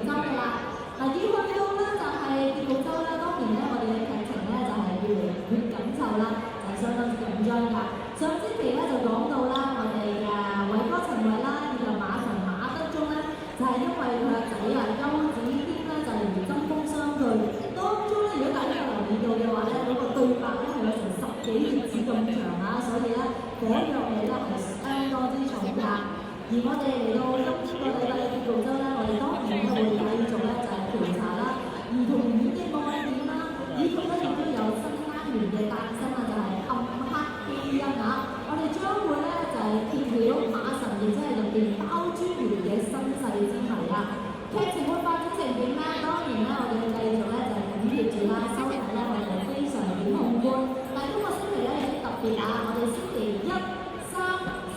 心㗎啦。嗱，要去到咧就係結局週咧，當然咧我哋嘅劇情咧就係越嚟越緊湊啦，就係相當之緊張㗎。上星期咧就講到啦，我哋偉哥陳慧啦，以及馬神馬德鐘咧，就係因為佢個仔啊邱子軒咧就係針鋒相對，當中咧如果大家有留意到嘅話咧，嗰個對白咧係有成10幾頁紙咁長啊，所以咧嗰樣嘢咧係相當之重㗎。而我哋嚟到今個禮拜嘅結局週咧，我哋當然咧會繼續咧就係調查啦，兒童院嘅案件啦，以及咧亦都有新單元嘅誕生啊，就係暗黑基因啊！我哋將會咧就係揭曉馬神亦即係入邊包專員嘅身世之謎啊！劇情會發展成點咧？當然咧，我哋要繼續咧就係緊貼住啦，收睇咧我哋非常檢控官。但係今個星期咧有啲特別啊，我哋星期1、3、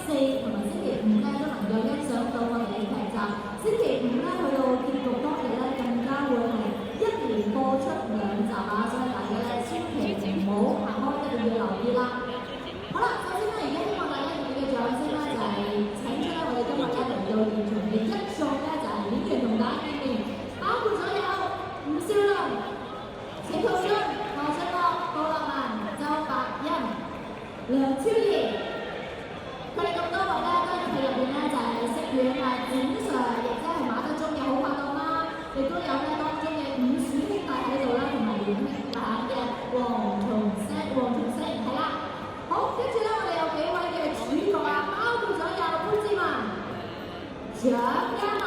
4同埋星期5咧都能夠欣賞到我哋嘅劇集。星期5咧去到結局當日咧，更加會係一連播出2集啊！所以大家咧千祈唔好行開，一定要留意啦。好啦，首先咧而家希望大家用你嘅掌聲咧就係請出咧我哋今日咧嚟到現場嘅一眾咧就係演員同大家見面，包括咗有吳少麟、陳浩津、何信樂、布樂文、周柏欣、梁超儀。佢哋咁多位咧都係佢入邊咧就係飾演展 Sir， 亦即係馬德鐘嘅好拍檔啦，亦都有咧當中嘅5鼠兄弟喺度啦，同埋演版嘅黃松星係啦。好，跟住咧我哋有幾位嘅主角啊，包括咗有潘志文、蔣嘉文、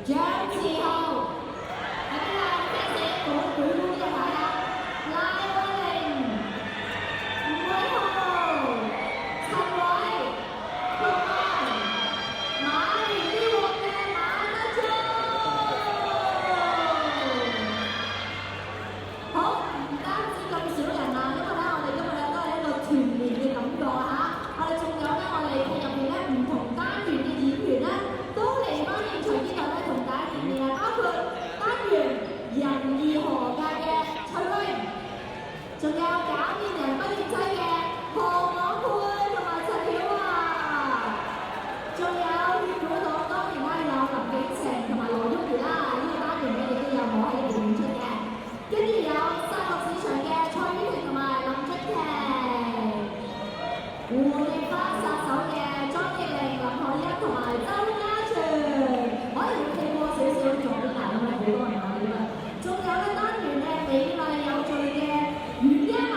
張志豪，係邊啊？咩寫舉高一下啊？賴慧玲、吳偉豪、陳偉、同埋馬連呢鑊嘅馬德鐘。好，唔單止咁少人啊，因為咧我哋今日咧都係一個團圓嘅感覺啊嚇！我哋仲有咧我哋劇入邊咧唔同單元嘅演員咧都嚟翻現場呢度咧同大家見面啊，包括單元仁義何界嘅翠玲，仲有假面人不協劑嘅何廣沛同埋陳曉華，仲有血管黨當然啦有林景晴同埋羅毓如啦，呢個單元咧亦都有我喺度演出嘅。跟住有殺戮市場嘅蔡婉婷同埋林俊琪，狐狸花殺手嘅莊奕玲、林海欣同埋周家全，可能要聽過少少重點啦，因為好多人講呢個。仲有咧單元嘅美麗有序嘅袁嘉敏，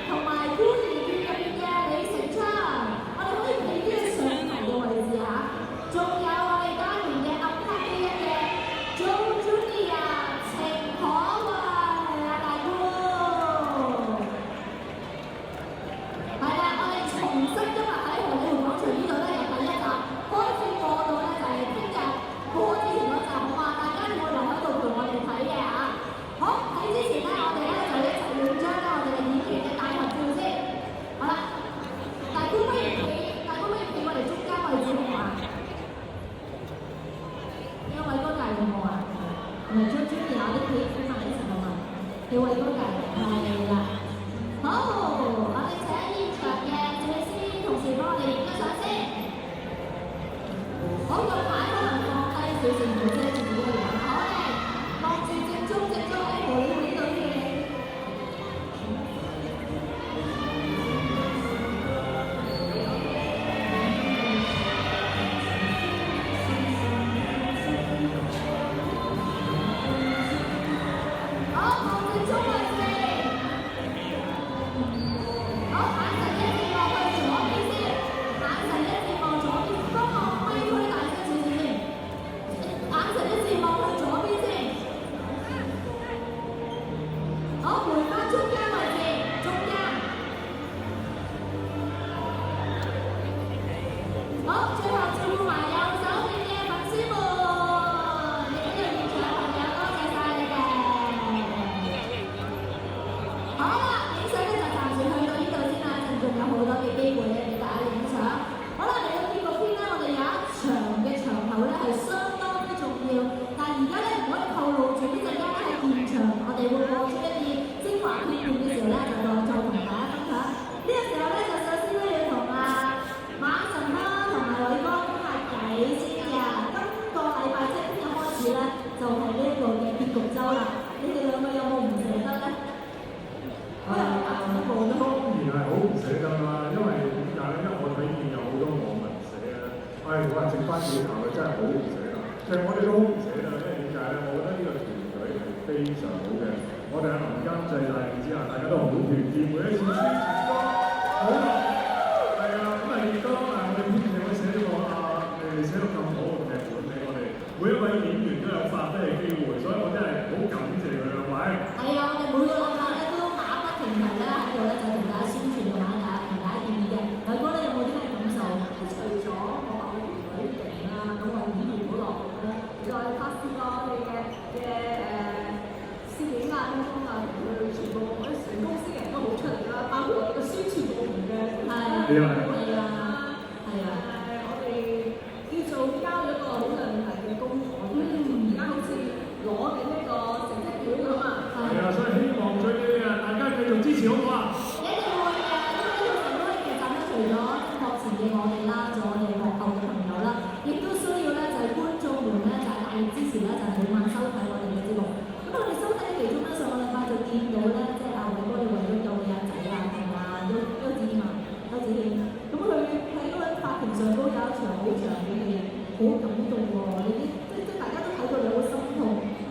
同埋孤兒院入邊嘅李成昌，我哋可以俾啲上頭嘅位置嚇。仲有我哋單元嘅暗黑基因嘅 Joe Junior 程可慧啊大姑，係啦，我哋重新今日喺荷里活廣場呢度咧由第1集開始播到咧就係聽日播之前嗰集，好嘛？大家會留喺度陪我哋睇嘅嚇。好，喺之前咧我哋咧就一齊影張咧我哋嘅演員嘅大合照先。好啦，大姑不如企我哋中間位置好唔好啊？因為偉哥隔離好唔好啊？同埋張專業有啲企埋一齊好嘛？企偉哥隔離係啦。好，我哋請現場嘅攝影師同事幫我哋影張相先。好，個牌可能放低少少，唔遮住自己嘅樣。好嘅，望住正中喺荷里活呢度先。好，望正中位置。但剩翻幾頭真係好唔捨得。其實我哋都好唔捨得，因為點解咧？我覺得呢個團隊係非常好嘅。我哋喺林監製帶領之下，大家都好團結，每一次宣傳歌好落力。係啊，咁啊亦都我哋編劇會寫咗個寫到咁好嘅劇本俾我哋，每一位演員都有發揮嘅機會，所以我真係好感謝佢兩位。係啊，我哋每個禮拜咧都馬不停蹄咧喺度咧就同大家宣傳同埋同大家建議嘅。偉哥咧有冇啲咩感受？除咗我話我團隊勁啦，咁我演員好落力啦，再拍攝過我哋嘅攝影啊、燈光啊，佢全部我哋全公司嘅人都好出力啦，包括我哋嘅宣傳部門嘅係啊，我哋叫做交咗一個好亮麗嘅功課，而家好似攞緊一個成績表咁啊！係啊，所以希望最緊要大家繼續支持好唔好啊？一定會嘅，因為呢個成功嘅劇集咧，除咗幕前嘅我哋啦，仲有我哋幕後嘅朋友啦，亦都需要咧就係觀眾們咧就係大力支持咧，就係每晚收睇我哋嘅節目。咁我哋收睇嘅其中咧，上個禮拜就見到咧，即係阿偉哥你為咗救你阿仔啊，同埋邱子健，咁佢喺嗰個法庭上高有一場好長嘅戲，好感動喎！你即大家都睇到你好心痛，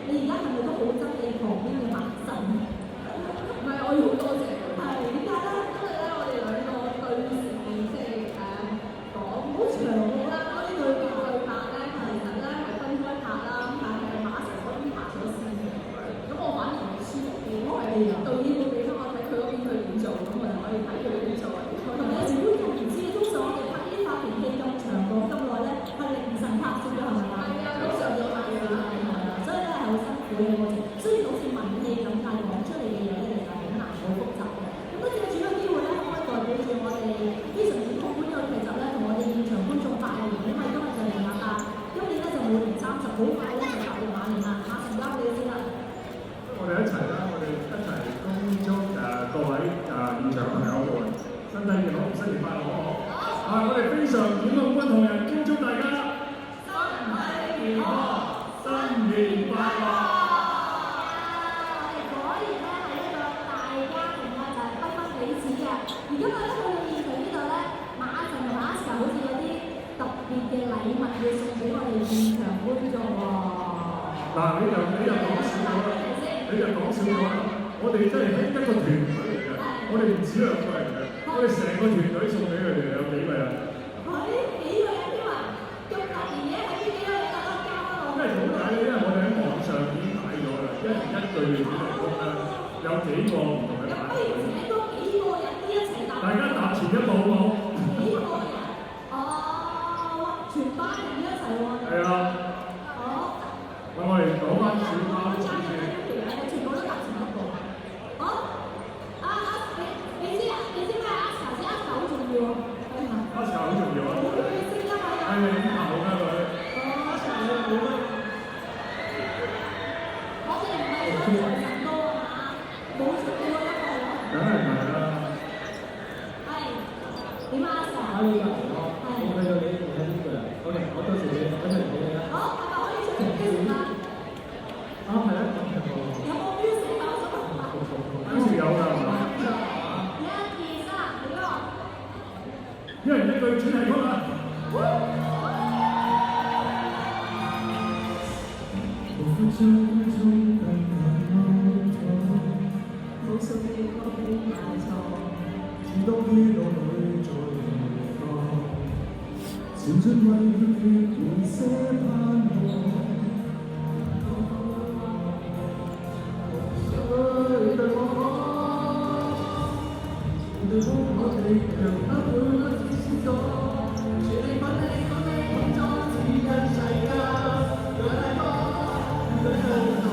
你而家係咪都好憎你旁邊嘅馬神？唔係，我要好多謝佢。係點解咧？因為咧，我哋兩個對視，即係講好長嘅啦。嗰啲對白咧，其實咧係分開拍啦，但係馬神嗰邊拍咗先嘅。咁我反而係舒服啲，因為導演會俾翻我睇佢嗰邊佢點做，咁我就可以睇佢點做。同埋有時觀眾唔知，通常我哋拍呢啲法庭戲咁長講咁耐咧，係凌晨拍攝嘅係咪啊？係啊，都上咗係啊，所以咧係好辛苦嘅過程。雖然好似文戲咁，但係講出嚟嘅嘢咧，其實好難好複雜嘅。咁都借住個機會咧，可唔可以代表住我哋非常之好觀呢個劇集咧，同我哋現場觀眾拜年，因為今日就年廿8，今年咧就每年30，好快咧就踏入馬年啦。馬上交俾你先啦。我哋一齊啦，我哋一齊恭祝各位現場朋友們身體健康，新年快樂，好唔好？我哋非常檢控軍同仁，恭祝大家身體健康，新年快樂！我哋果然咧係一個大家庭啊，就係不分彼此嘅。而今日咧去到現場呢度咧，馬神同馬 Sir 好似有啲特別嘅禮物要送俾我哋現場觀眾喎。嗱，你又講笑咗啦，我哋真係一個團隊嚟嘅，我哋唔止兩個人嘅，我哋成個團隊送俾佢哋有幾個人？幾個人添啊？咁突然嘅係邊幾個人啊？交翻我。因為點解咧？因為我哋喺網上已經睇咗啦，一人一句嘅主題曲啦，有幾個唔同嘅版本。不如請多幾個人都一齊答。大家踏前一步好唔好？幾個人？哦，全班人一齊喎。係啊。好。我哋講翻小巴先。全部都踏前一步。好。你知咩？阿 Sir 先，阿 Sir 好重要喎。阿 Sir 好重要啊。佢聲音係領頭㗎佢。阿 Sir 好啊。我哋唔係新財神多啊嘛，冇出過一個。梗係唔係啦。係。點啊，阿 Sir？我睇到你喺呢度啦。OK，我到時你跟住睇你啦。好，係咪可以出嚟機會啦？係啦，有冇 music 啊？跟住有㗎係嘛？一人一句主題曲啊！只當於腦裏在流放，前進為血滿些盼望。對方我哋讓不會知道，全力奮力工作，只因世界讓大方對後台，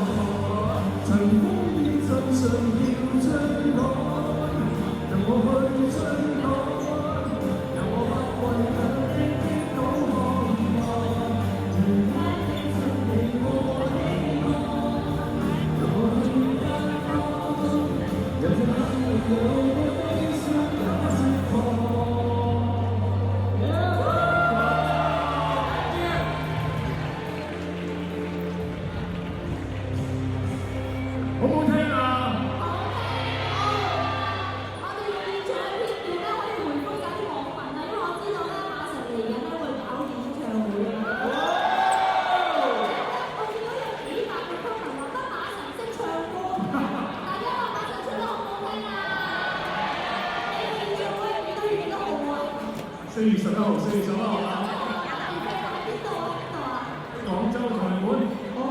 曾風雨真相要追趕，讓我去追趕，讓我不為強的擊倒渴望，願聽出你我希望，讓我去解放，讓這刻有。好唔好聽啊？我哋用現場片段咧，可以回4月11號，4月11號啊！邊度啊？邊度啊？廣州裁判。哦，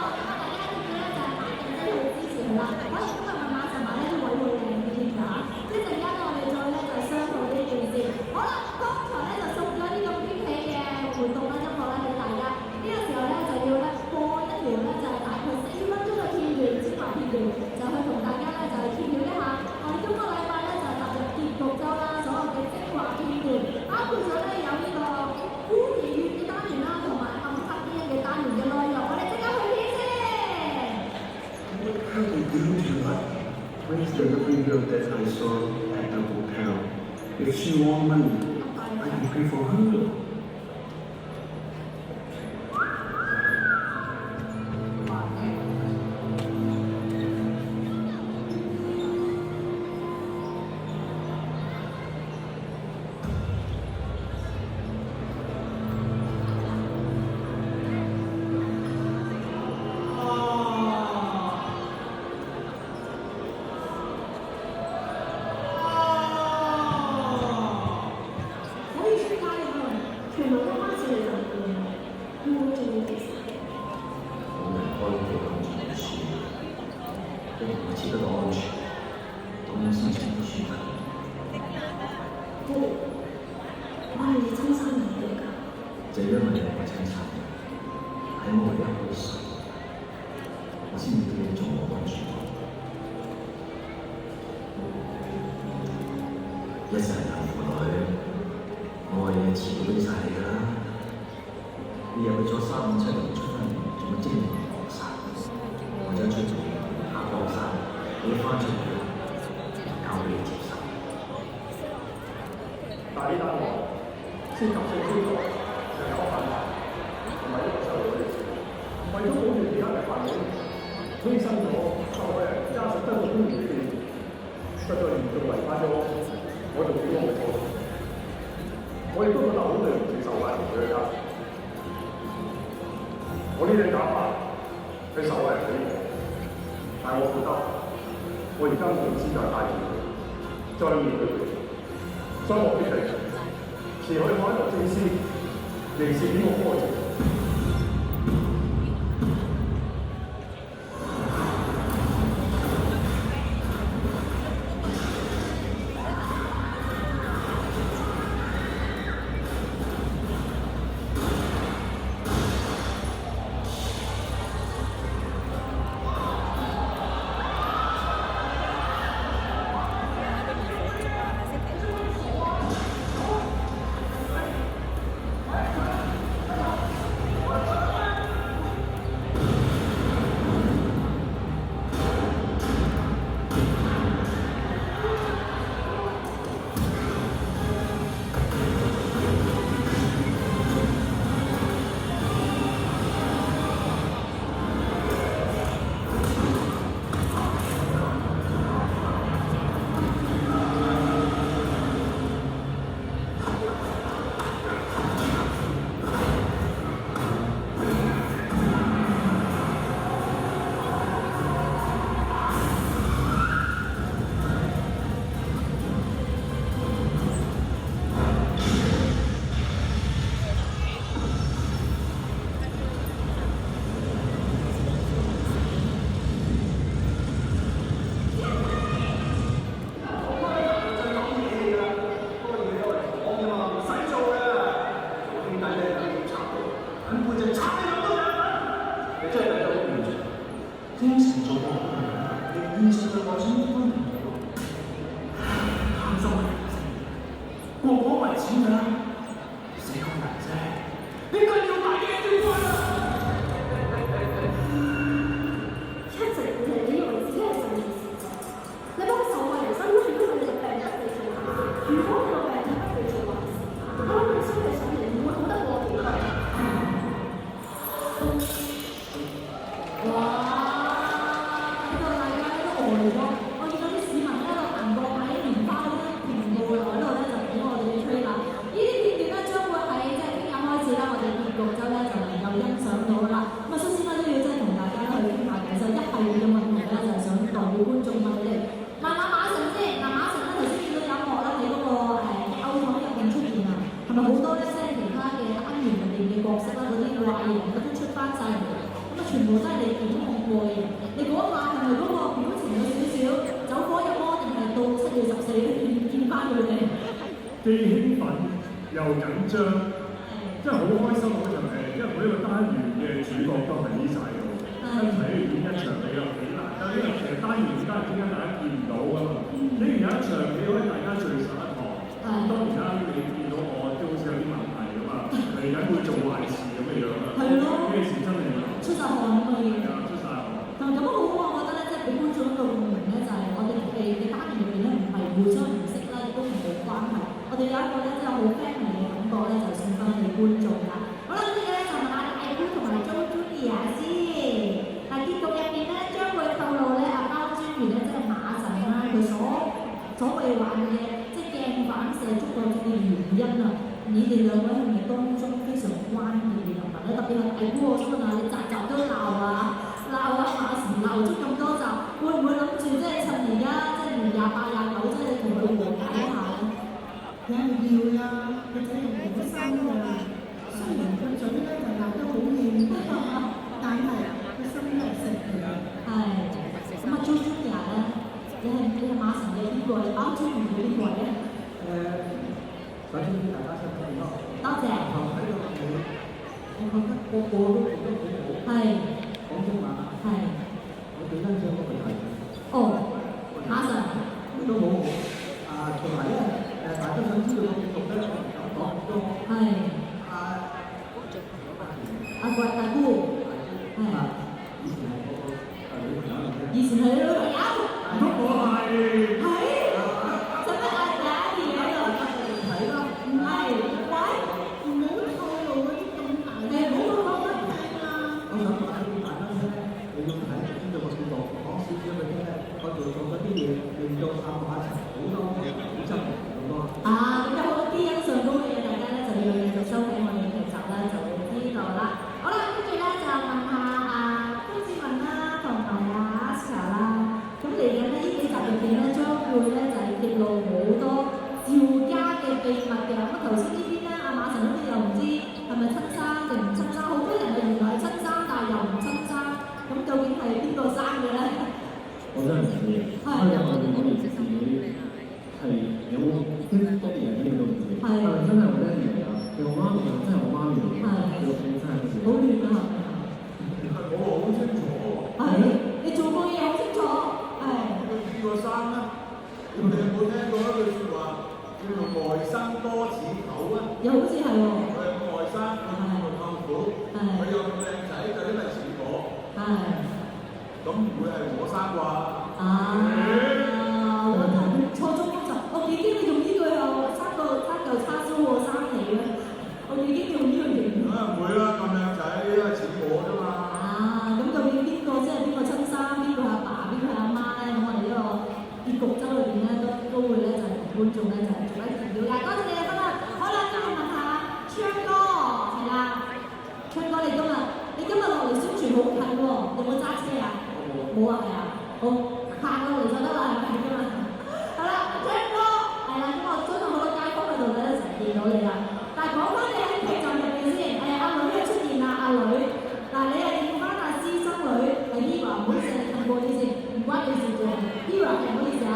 咁大家記得就係買定飛去支持佢啦。可能今日晚上買呢啲位會靚啲添㗎嚇。一陣間我哋再咧就商討呢件事。好啦，剛才咧就送咗啲咁驚喜嘅活動啦、音樂啦俾大家。呢個時候咧就要咧播一條咧就係大概4分鐘嘅片段精華片段，就去同大家咧就係揭曉一下我哋今個禮拜咧就係踏入結局週啦，所有嘅精華片段，包括咗咧有呢個孤兒院嘅單元啦，同埋暗黑啲嘅單元嘅內容，我哋即刻去睇先。Where's the lovely girl that I saw at the hotel? If she want money, I can pay for her. 可以出街㗎，全部都關事你就掂，會唔會做到其實？冇人開呢個咁長嘅書，你同我知得到安全，咁樣先稱得舒服。不，我係你親生兒嚟㗎。就因為你係我親生嘅，喺我一開始，我先會叫你做我安全。一世人父女，我嘅嘢遲早俾晒你㗎啦。你入去咗357年出翻嚟，做乜精神放曬？我將出做下江山，你翻出嚟交俾你接手。但係呢單案涉及性操作、人口販賣同埋一個受害者，為咗保住其他嘅犯人，犧牲咗受害人家屬得到公義嘅權利，實在嚴重違反咗我做警方嘅初衷。我亦都覺得好對唔住受害人佢嘅家屬。我呢頂假髮係受害人俾我，但係我覺得我而家冇資格帶住佢，再面對佢，所以我決定辭去我喺律政司刑事檢控科嘅職務。呢啲既興奮又緊張，真係好開心嗰場戲，因為每一個單元嘅主角都係呢晒度，一齊演一場戲又幾難得，因為其實單元之間大家見唔到㗎嘛。竟然有一場戲可以大家聚上一堂，當然啦，你見到我都好似有啲問題㗎嘛，嚟緊會做壞事咁嘅樣啦。係咯，呢件事真係出晒汗咁嘅嘢。係啊，出晒汗。但係咁好好啊，我覺得咧，即係俾觀眾一個共鳴咧，就係我哋嘅單元入邊咧，唔係互相唔識啦，亦都唔冇關係。我哋有一個咧，即係好 family 嘅感覺咧，就送翻俾觀眾啦。好啦，呢個咧就問下大姑同埋 Jo Junior 先。嗱，結局入邊咧，將會透露咧，阿包專員咧，即係馬神啦，佢所謂玩嘅即係鏡反射觸覺嘅原因啊。你哋兩位係咪當中非常關鍵嘅人物咧？特別係大姑，我想問下你集集都鬧啊馬神鬧足咁多集，會唔會諗住即係趁而家即係年28、29，即係同佢和解一下咧？梗係要啦，佢仔係好心㗎。雖然個嘴咧就鬧得好厭，但係個心咧係實嘅。係。咁啊 Jo Junior 咧，你係馬神嘅邊個？包專員嘅邊個咧？首先大家身體咯。多謝。頭睇到你，我覺得個個都做得好好。係。廣東話。係。我幾欣賞嗰個題。哦，馬神。都好好。同埋咧，大家想知道個結局咧，我唔敢講咁多。係。阿貴大姑。係。以前係女朋友。唔通我係？係。使乜嗌假嘢喺度？睇啦。唔係，喂，唔好透露嗰啲咁大嘅。唔好講得聽啊！我想講俾大家聽咧，你要睇知道個結局，講少少俾你聽咧，我做咗啲嘢，令到阿馬神好多好執好多。啊，咁有好多啲欣賞到嘅嘢，大家咧就要繼續收睇我哋嘅劇集啦，就會知道啦。好啦，跟住咧就問下潘志文啦，同埋阿 Aska 啦。咁嚟緊呢幾集入邊咧，將會咧就係揭露好多趙家嘅秘密嘅。咁頭先呢邊咧，阿馬神好似又唔知係咪親生定唔親生，好多人係原來係親生，但係又唔親生。咁究竟係邊個生嘅咧？我真係唔知嘅，因為我哋嗰邊自己係有冇啲多啲人聽到唔知，但係真係我爹哋嚟㗎，佢我媽咪又真係我媽咪嚟㗎，佢個姓真係好似好亂啊！我好清楚。係，你做過嘢好清楚，係。佢邊個生咧？你有冇聽過一句説話叫做外生多似狗啊？又好似係喎。佢係外生，佢叫做舅父，佢有個靚仔就因為似我，係。咁唔會係我生啩？我錯綜複雜，我幾驚你用呢句又生嚿叉燒喎生皮咧，我幾驚用呢句形容。梗係唔會啦，咁靚仔因為似我啫嘛。咁究竟邊個即係邊個親生，邊個係阿爸，邊個係阿媽咧？咁我哋呢個結局周裏邊咧都會咧就係同觀眾咧就係做一啲了解。多謝你嘅分享。好啦，跟住問下昌哥，係啦，昌哥你今日落嚟宣傳好近喎，有冇揸車啊？冇啊，係啊，好行過嚟就得啦，係咪㗎嘛？好啦，昌哥，係啦，咁我相信好多街坊喺度咧成日見到你啦。但係講翻你喺劇集入邊先，阿女咧出現啦，阿女，嗱你係見翻阿私生女係 Eva， 唔好意思，你近過啲先，唔關你事嘅 ，Eva 係唔好意思啊。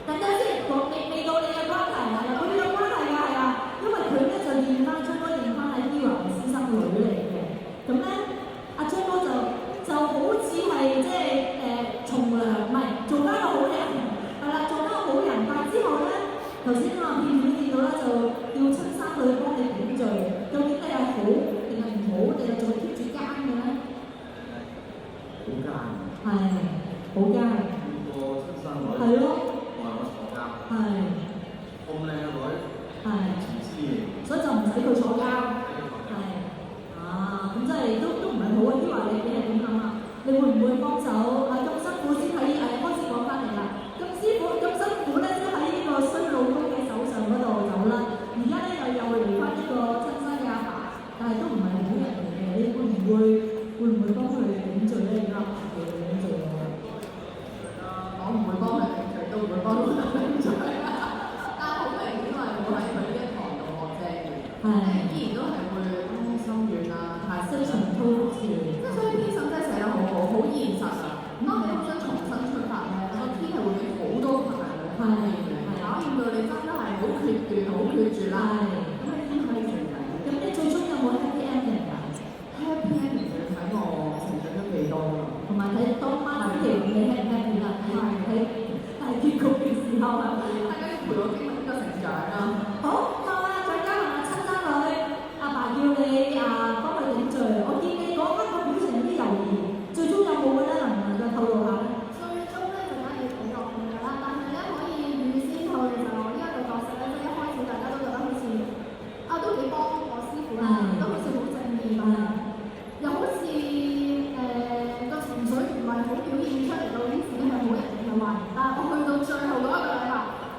等陣先，未到你嘅關係啊，佢哋有關係㗎，係啊，因為佢咧就驗翻昌哥驗翻係 Eva 係私生女嚟嘅，咁咧阿昌哥就好似係即係娶決斷，好決絕啦。咁啊，應該成嘅。咁你最終有冇 happy ending 㗎？ happy ending 就要睇我成長得幾多啦。同埋睇當晚星期五你 happy ending 啦，睇大結局嘅時候係咪？大家要陪我經歷呢個成長啊！好，夠啦，再加埋親生女，阿爸叫你幫佢頂罪。我見你嗰刻個表情有啲猶豫，最終有冇嘅咧？能唔能夠透露下咧？最終咧就梗係要俾落去㗎啦，但係咧可以預先透露就呢一個角色咧，即係一開始大家都覺得好似都幾幫我師傅啦，都好似好正義咁樣，又好似個情緒唔係好表現出嚟到啲自己係好人定係壞人，但係我去到最後嗰一個禮拜，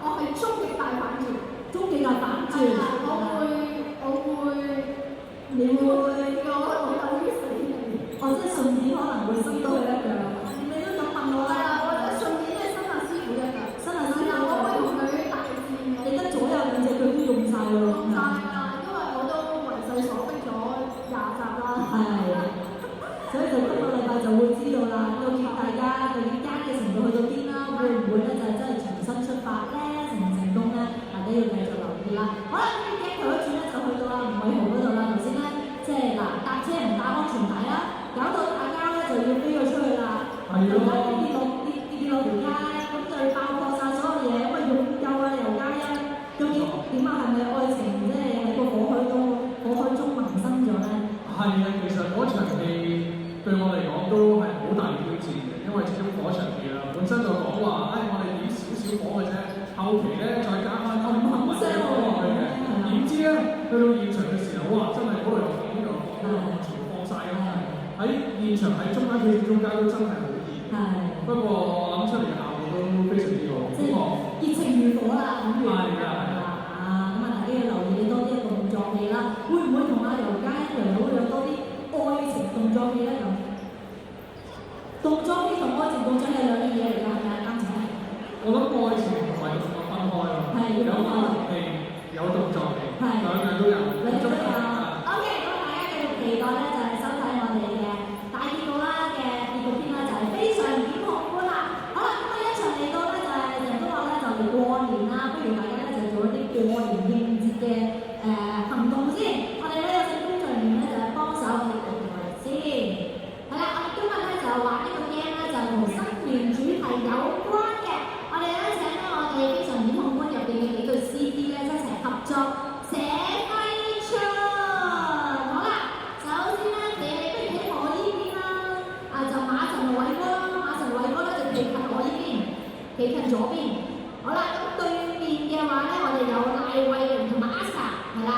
我係終極大反轉，終極大反轉。你會我有於死你，我即係順便可能會升到佢一樣。你都咁問我啦，或者順便即係新亞師傅一樣，新亞師傅我會同佢大戰嘅。你得左右兩隻腳都用晒喎。用晒啦，因為我都為勢所逼咗20集啦。係，所以就今個禮拜就會知道啦，究竟大家究竟艱嘅程度去到邊啦，會唔會咧就係真係重新出發咧，成唔成功咧？大家要繼續留意啦。好啦，呢鏡頭一轉咧就去到阿吳偉豪嗰度啦。頭先咧即係嗱搭車唔帶安全帶啦，搞到大家咧就要飛咗出去啦。係咯。跌落條街，咁就爆破晒所有嘢，咁啊勇救啊劉嘉欣，究竟點啊？係咪愛情即係喺個火海中萌生咗咧？係啊，其實嗰場戲對我嚟講都係好大嘅挑戰嘅，因為始終嗰場戲啦，本身就講話，我哋點少少火嘅啫，後期咧再加翻啲噴霧聲落去嘅，點知咧去到現場嘅時候，哇！真係嗰度又放呢度放嗰度，全部放晒咁樣，喺現場喺中間戲中間都真係好熱。係。不過我諗出嚟嘅效果都非常之好。即係熱情如火啦，咁樣。係㗎。咁啊，大家要留意多啲動作戲啦。會唔會同阿劉嘉欣會有多啲愛情動作戲咧？咁動作戲同愛情動作戲係兩樣嘢嚟㗎，係咪啊？啱先。我諗愛情同埋動作分開咯。係。有愛情戲，有動作戲，兩樣都有。兩樣都有。OK，咁大家繼續期待咧，就係收睇我哋嘅大結局啦嘅結局篇啦，就係非常檢控官啦。好啦，咁啊一場嚟到咧就係成日都話咧就嚟過年啦，不如大家咧就做一啲過年應節嘅行動先。我哋咧有請工作人員咧就係幫手我哋做埋先。係啦，我哋今日咧就玩呢個 game 咧就係同新年主題有關嘅。我哋咧請咧我哋非常檢控官入邊嘅幾對 CD 咧一齊合作寫揮春。好啦，首先咧你哋不如企我呢邊啦，就馬神偉哥啦，馬神偉哥咧就企近我呢邊，企近左邊。好啦，咁對面嘅話咧，我哋有賴慧玲同埋 Asa， 係啦。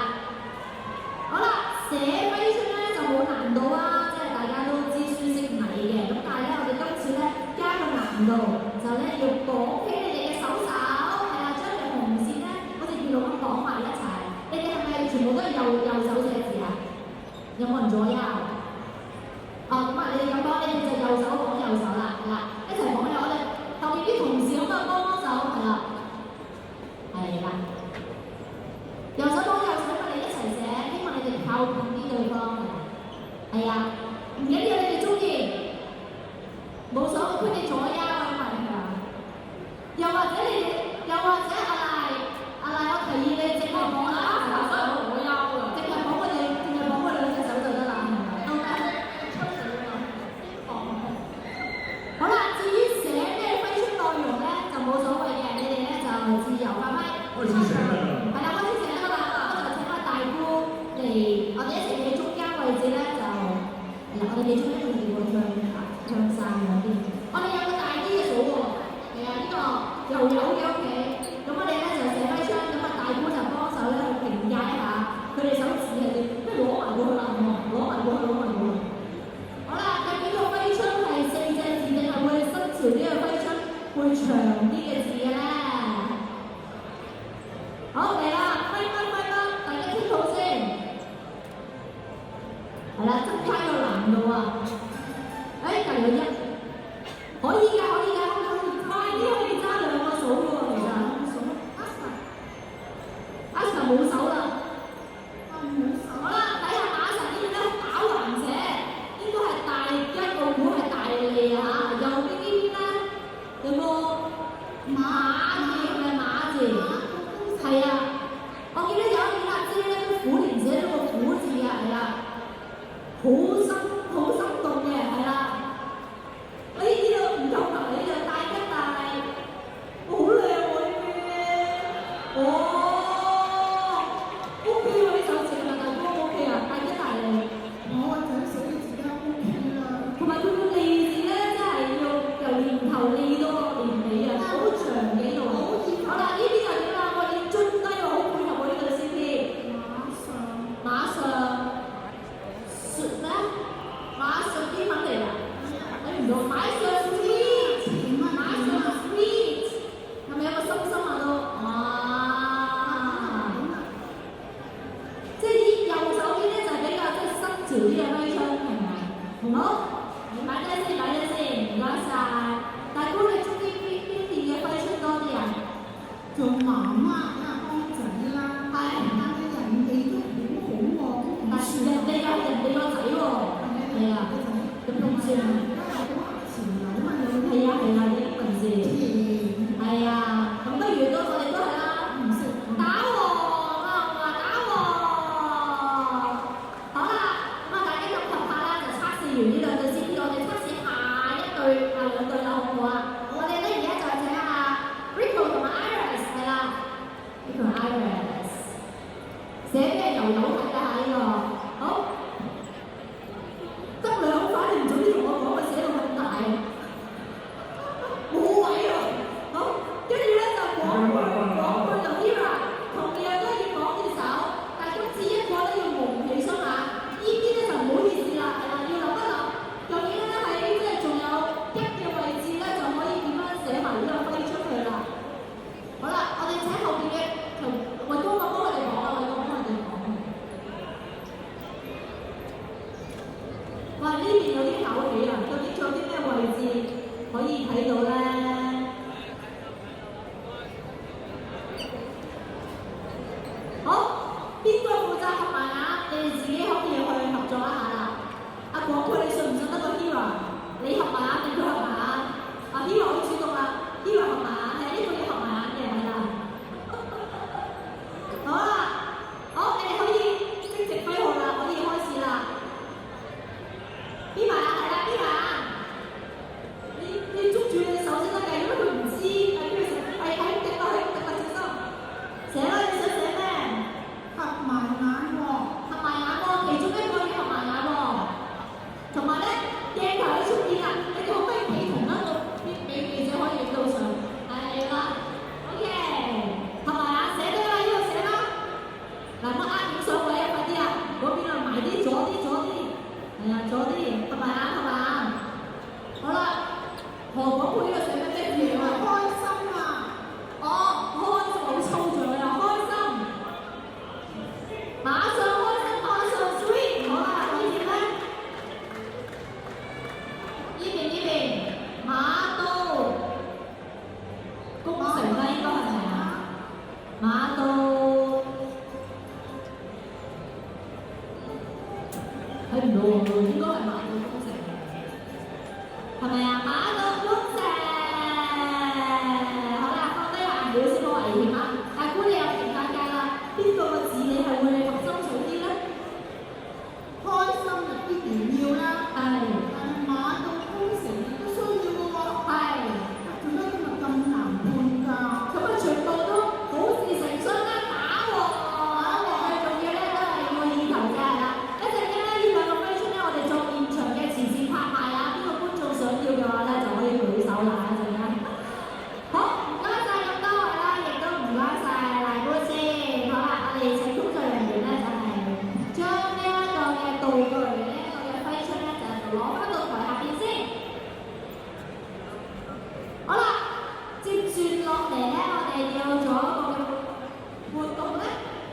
好啦，寫揮春咧就冇難度啦，即係大家都知書識禮嘅。咁但係咧，我哋今次咧加個難度，就咧要綁起你哋嘅手手，係啦，將條紅線咧好似月老咁綁埋一齊。你哋係咪全部都係右手寫字啊？有冇人左右？咁啊，你哋咁講，你哋就右手綁右手啦，係啦，一齊綁右。我哋後面啲同事咁啊幫手，係啦，係啦。右手綁右手，我哋一齊寫，希望你哋靠近啲對方。係啊，唔緊要，你哋中意，冇所謂，佢哋左右啊嘛，係啊。又或者阿賴，我提議你淨係綁啦，手左右啊，淨係綁佢兩隻手就得啦，係咪？好啦，至於寫咩揮春內容咧，就冇所謂嘅，你哋咧就自由發揮。開始寫啦。係啦，開始寫得啦，我就請阿大姑嚟，我哋一齊喺中間位置咧就，我哋其中一個地方向曬嗰邊。我哋有個大啲嘅數喎，係啊，呢個又有嘅屋企。咁我哋咧就寫揮春，咁啊大姑就幫手咧去評價一下佢哋手指係點，不如攞埋過去啦，攞埋過去。好啦，究竟個揮春係4隻字定係會新潮啲嘅揮春會長啲嘅字嘅咧？好嚟啦，揮筆，大家傾好先。係啦，增加個難度啊！隔離有1，可以㗎，快啲可以揸2個數喎，其實。Asa 冇手啦。好啦，睇下馬神呢邊咧打橫寫，應該係大吉，我估係大利啊嚇。右邊呢邊咧有個馬字，係咪馬字？係啊。做媽媽啦、幫仔啦，但係人哋都好好喎，但係人哋有人哋個仔喎，係啊，咁點算啊？係啊係啊，啲英文字，係啊，咁不如都我哋都係啦，唔識打喎，話打喎，好啦，咁啊大家咁及下啦，就測試完呢兩對 CP，我哋測試下兩對啦，好唔好啊？我哋咧而家就請下 Rico 同埋 Iris 係啦 ，Rico 同 Iris 寫咩油油睇下呢個，好，得兩塊，你唔早啲同我講，我寫到咁大。冇位啊！好，跟住咧就廣配同 Hira 同樣都要講住手，但係今次一個咧要蒙起雙眼，呢邊咧就唔好意思啦，係啦，要諗一諗，究竟咧喺即係仲有一嘅位置咧就可以點樣寫埋呢個飛出去啦。好啦，我哋請後邊嘅同偉哥幫我哋講啊，偉哥幫我哋講。哇！呢邊有啲考起啊，究竟仲有啲咩位置？可以睇到咧，好，邊個負責合埋眼？你哋自己可以去合作一下啦。阿廣佢你信唔信得過 Hira？ 你合埋眼定佢合埋眼？阿 Hira 好主動啦 ，Hira 合埋眼，係呢個要合埋眼嘅，係啦。好啦，好，你哋可以即席揮號啦，可以開始啦。邊埋眼係啦，邊埋眼。你捉住你手先得㗎，如果佢唔知，係佢係滴落去，小心。寫啦，你想寫咩？合埋眼喎，合埋眼喎，其中一個要合埋眼喎。同埋咧，鏡頭喺出邊啊，你哋可唔可以企同一個俾記者可以影到相？係啦 ，OK， 合埋眼寫得啦，呢度寫啦。嗱，乜影相位啊？快啲啊！嗰邊啊，埋啲左啲，係啊，左啲，合埋眼，合埋眼。好啦。何廣配呢個寫乜嘢字啊？開心啊！哦，開心好抽象啊！開心，馬上開心，馬上 sweet。好啦，呢邊咧，呢邊，馬到，工程啦，應該係咪啊？馬到，睇唔到喎，應該係馬到工程，係咪啊？馬到。大姑你有評價㗎啦，邊個個字你係會合心水啲咧？開心就必然要啦，係。但係馬到工程都需要嘅喎，係。做咩今日咁難判㗎？咁啊，全部都好事成雙啦，打喎，最重要咧都係個意頭㗎啦。一陣間咧呢兩個 version 咧，我哋做現場嘅慈善拍賣啊，邊個觀眾想要嘅話咧就可以舉手啦，一陣間。好，唔該曬咁多位啦，亦都唔該曬賴姑先。好啦，我哋請工作人員咧就係將呢一個嘅道具，呢一個嘅揮春咧就攞翻到台下邊先。好啦，接住落嚟咧，我哋要做一個嘅活動咧，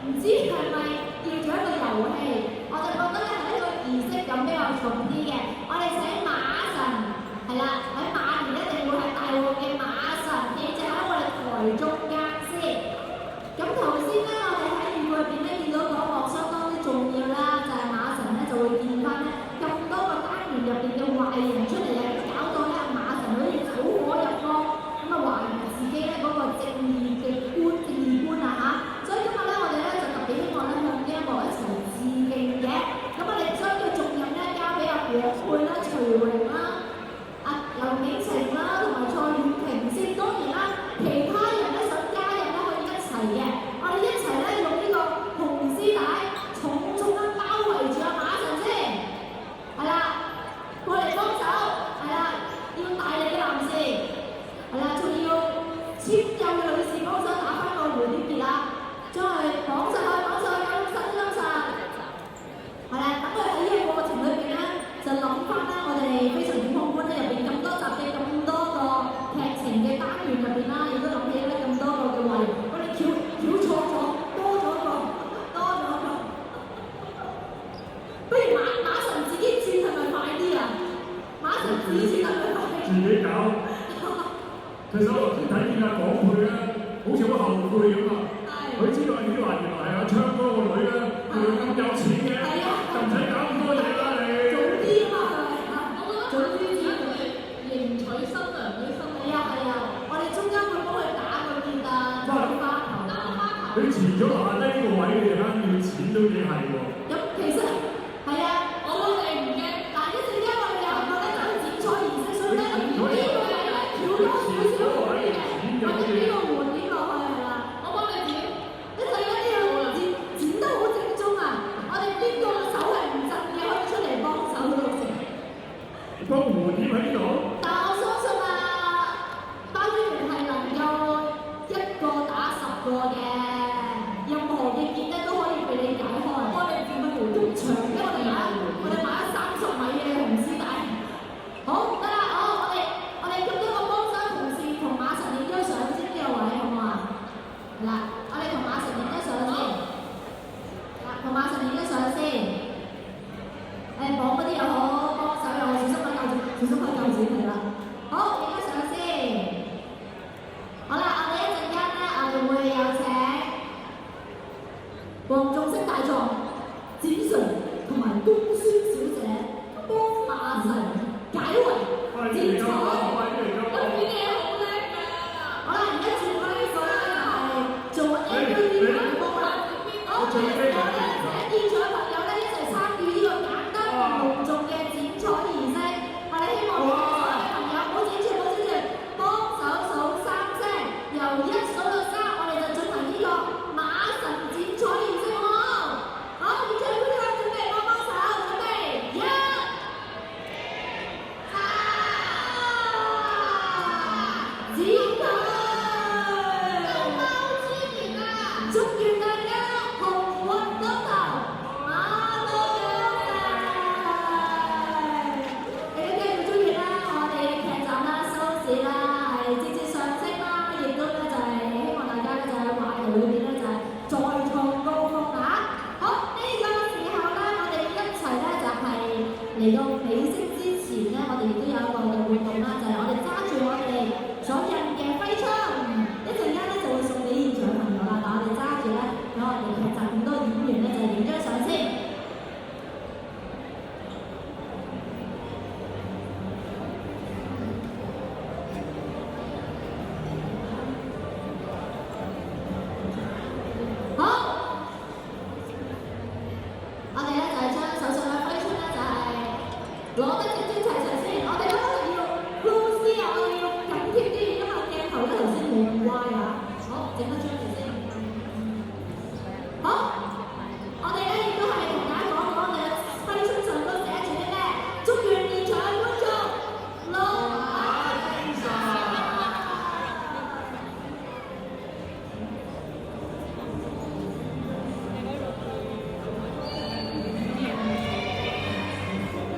唔知係咪要做一個遊戲？我就覺得咧係一個儀式感比較重啲嘅。我哋請馬神係啦，喺馬年一定會喺大鑊嘅馬神。中間先，咁頭先咧，我哋喺預告入邊咧見到嗰幕相當之重要啦，就係馬神咧就會見翻咧咁多個單元入邊嘅壞人出嚟啊，搞到咧馬神好似走火入魔，咁啊懷疑自己咧嗰個正義官啊嚇，所以今日咧我哋咧就特別希望咧向呢一幕一齊致敬嘅，咁我哋將個重任咧交俾阿廣配啦、徐榮啦、阿劉景晴啦同埋蔡婉婷先，當然啦。其他人咧想加入咧可以一齊嘅，我哋一齊咧用呢個紅絲帶重重咁包圍住阿馬神先，係啦，過嚟幫手，係啦，要大力嘅男士，係啦，仲要簽幼嘅女士幫手打翻個蝴蝶結啦，將佢綁上去，係啦，等佢喺呢個過程裏邊咧就諗翻咧我哋非常檢控官咧入邊咁多集嘅咁多個劇情嘅單元入邊啦，亦都諗起咧咁多個嘅位，我哋翹錯咗，多咗個，不如馬神自己轉係咪快啲啊？馬神自己轉係咪快啲？自己搞，其實我頭先睇見阿廣配咧。好似好後悔咁啊！佢知道阿曉華原來係阿昌哥個女咧，佢咁有錢嘅，就唔使搞咁多嘢啦你。早啲啊嘛，我覺得早啲知佢迎娶新娘嗰啲心理。係啊，我哋中間會幫佢打個結啊，打個花頭啊。你遲咗落下低呢個位，你哋啱要錢都幾係喎。咁其實係啊，我哋唔驚。嗱，一陣間我哋有個咧就係剪彩儀式，所以咧呢個位咧翹多少少嘅，或者呢個換呢個去係啦。我幫你剪，一陣間呢個剪得好正宗啊！我哋邊個手係唔震嘅，可以出嚟幫手到時。幫蝴蝶喺呢度。但我相信啊，包專員係能夠一個打10個嘅，任何嘅結咧都可以俾你解開。我哋剪得好長，因為我哋買咗30米嘅紅絲帶。好得啦，我哋咁多個幫手同事同馬神影張相先，呢個位好唔好啊？嗱，我哋同馬神影張相先。嗱，同馬神影張相先。誒，綁嗰啲又好，幫手又好，小心把鉸剪係啦。好，影張相先。好啦，我哋一陣間咧，我哋會有請黃仲式大狀、展純同埋公孫小姐幫馬神解圍剪彩。快啲嚟㗎！呢啲嘢好叻㗎。好啦，而家轉開呢個咧就係做 MVP 嘅波啦。好，我哋請現場朋友咧一齊參與呢個簡單而隆重嘅剪彩儀式。我哋希望所有嘅朋友唔好剪住，幫手數3聲，由1數到3，我哋就進行呢個馬神剪彩儀式，好唔好？好，現場觀眾準備幫手，準備1、3，剪佢！祝願大家鴻運當頭，馬到長大！你都繼續祝願啦，我哋嘅劇集啦、收視啦係節節上升啦，亦都咧就係希望大家咧就喺話題裏邊咧就係再創高峰啊！好，呢個時候咧，我哋一齊咧就係嚟到尾聲之前咧，我哋亦都有一個嘅活動啦，就係我哋揸住我哋所印嘅揮春，一陣間咧就會送俾現場朋友啦。但我哋揸住咧，有我哋劇集咁多演員咧，就影張相先。好，我哋咧就係將手上嘅揮春咧就係攞得整整齊齊先。我哋咧要 close 啲啊，我哋要緊貼啲，因為鏡頭咧頭先冇咁歪啊。好，整多張嚟先。好，我哋咧亦都係同大家講講，我哋嘅揮春上都寫住啲咩？祝願現場嘅觀眾龍馬精神。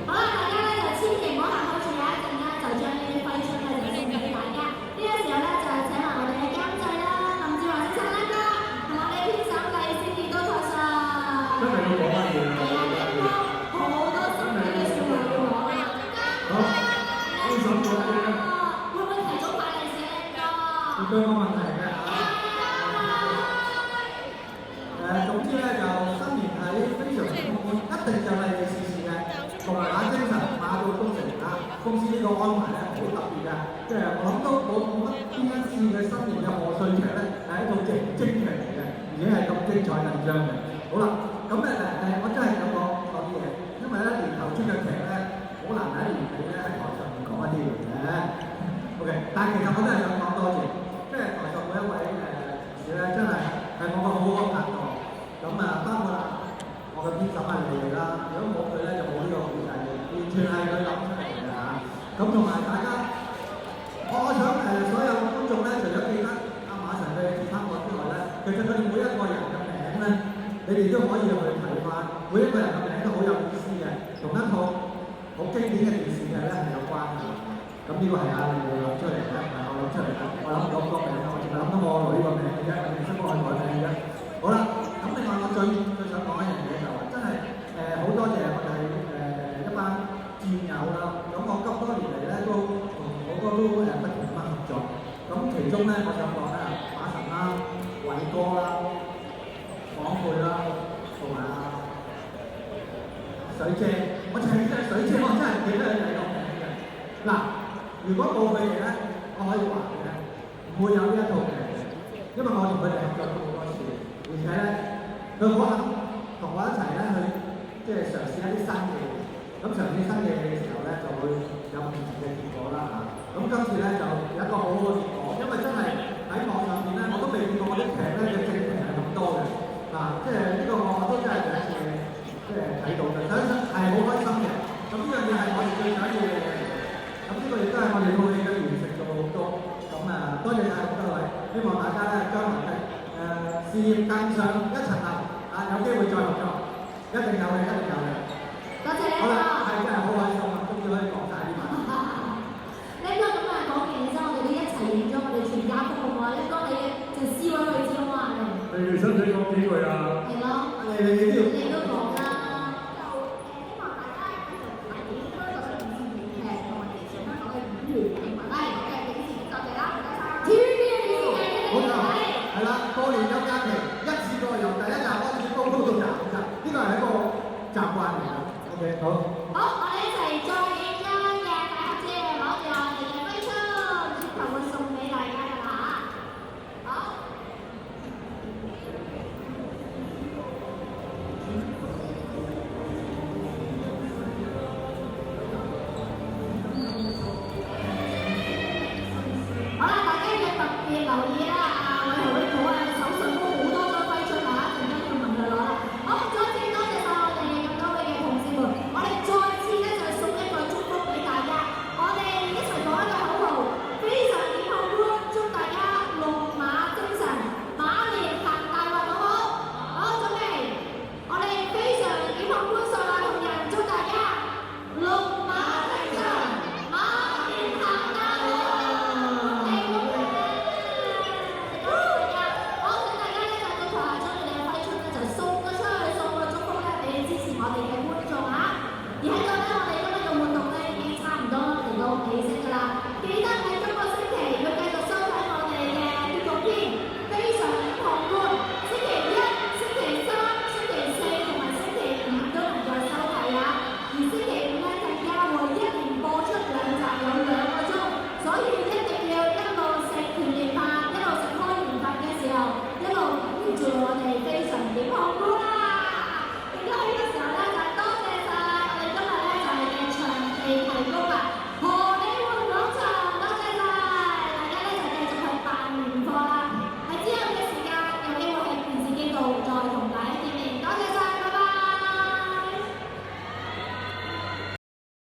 好啦，大家咧就千祈唔好行開住啊！一陣間就將呢啲揮春咧就送俾大家。呢個時候咧就係請埋我哋嘅監製啦，林志華先生啦哥，同我哋編審麗先至都台上。真係要講乜嘢啊？係啊，一哥好多心機嘅説話要講啊！好，編審講嘅。會唔會提早派利是咧哥？絕對冇問題嘅嚇。總之咧就新年係非常豐滿，一定就係利是嘅，龍馬精神，馬到功成啊！公司呢個安排咧好特別嘅，即係我諗都冇乜邊一次嘅新年嘅賀歲劇咧係一套正劇嚟嘅，而且係咁精彩緊張嘅。好啦，咁咧我真係想講啲嘢，因為咧年頭出嘅劇咧好難喺年尾咧喺台上面講一啲嘢嘅。OK， 但係其實我真係想講多謝，即係台上每一位同事咧真係我個好好拍檔。咁啊，包括我嘅編審係你哋啦，如果冇佢咧就冇呢個故仔嘅，完全係佢諗出嚟嘅嚇。咁同埋大家，我想所有觀眾咧，除咗記得阿馬神嘅其他個之外咧，其實佢哋每一個人嘅名咧，你哋都可以去睇翻，每一個人嘅名都好有意思嘅，同一套好經典嘅電視劇咧係有關嘅。咁呢個係阿你哋諗出嚟嘅，唔係我諗出嚟嘅。我諗唔到個名，我淨係諗到我女個名嘅啫，我淨係識幫佢改名嘅啫。好啦，咁另外我最想講一樣嘢就係真係好多謝我哋一班戰友啦。咁我咁多年嚟咧都同好多都不停咁合作。咁其中咧我想講咧馬神啦，偉哥啦、廣沛啦，同埋水姐，我淨係記得水姐，我真係唔記得佢第個名嘅。嗱，如果冇佢哋咧，我可以話嘅咧，唔會有呢一套劇嘅，因為我同佢哋合作過好多次，而且咧，佢好肯同我一齊咧去即係嘗試一啲新嘅嘢。咁嘗試新嘅嘢嘅時候咧，就會有唔同嘅結果啦嚇。咁今次咧就有一個好好嘅結果，因為真係喺網上邊咧，我都未見過我啲劇咧嘅正評係咁多嘅。嗱，即係呢個我都真係第一次即係睇到嘅，所以係好開心嘅。咁呢樣嘢係我哋最想要嘅嘢嚟嘅。咁呢個亦都係我哋套戲嘅完成度好高。咁多謝晒咁多位，希望大家咧將來嘅事業更上一層樓有機會再合作，一定有嘅，一定有嘅。多謝你好啦，啊！係真係好開心啊，終於可以講晒啲問題。叻哥咁講完之後，我哋都一齊影咗我哋全家福好唔好啊？叻哥你就試位位置好唔好啊？你哋使唔使講幾句啊？係咯，你都講啦。希望大家繼續睇香港嘅電視劇同埋支持香港嘅演員同埋香港嘅影視工作者啦，唔該晒。TVB 嘅電視劇好就係啦，過年有假期，一次過由第一集開始高高到廿五集，呢個係一個習慣嚟㗎。OK，好。好。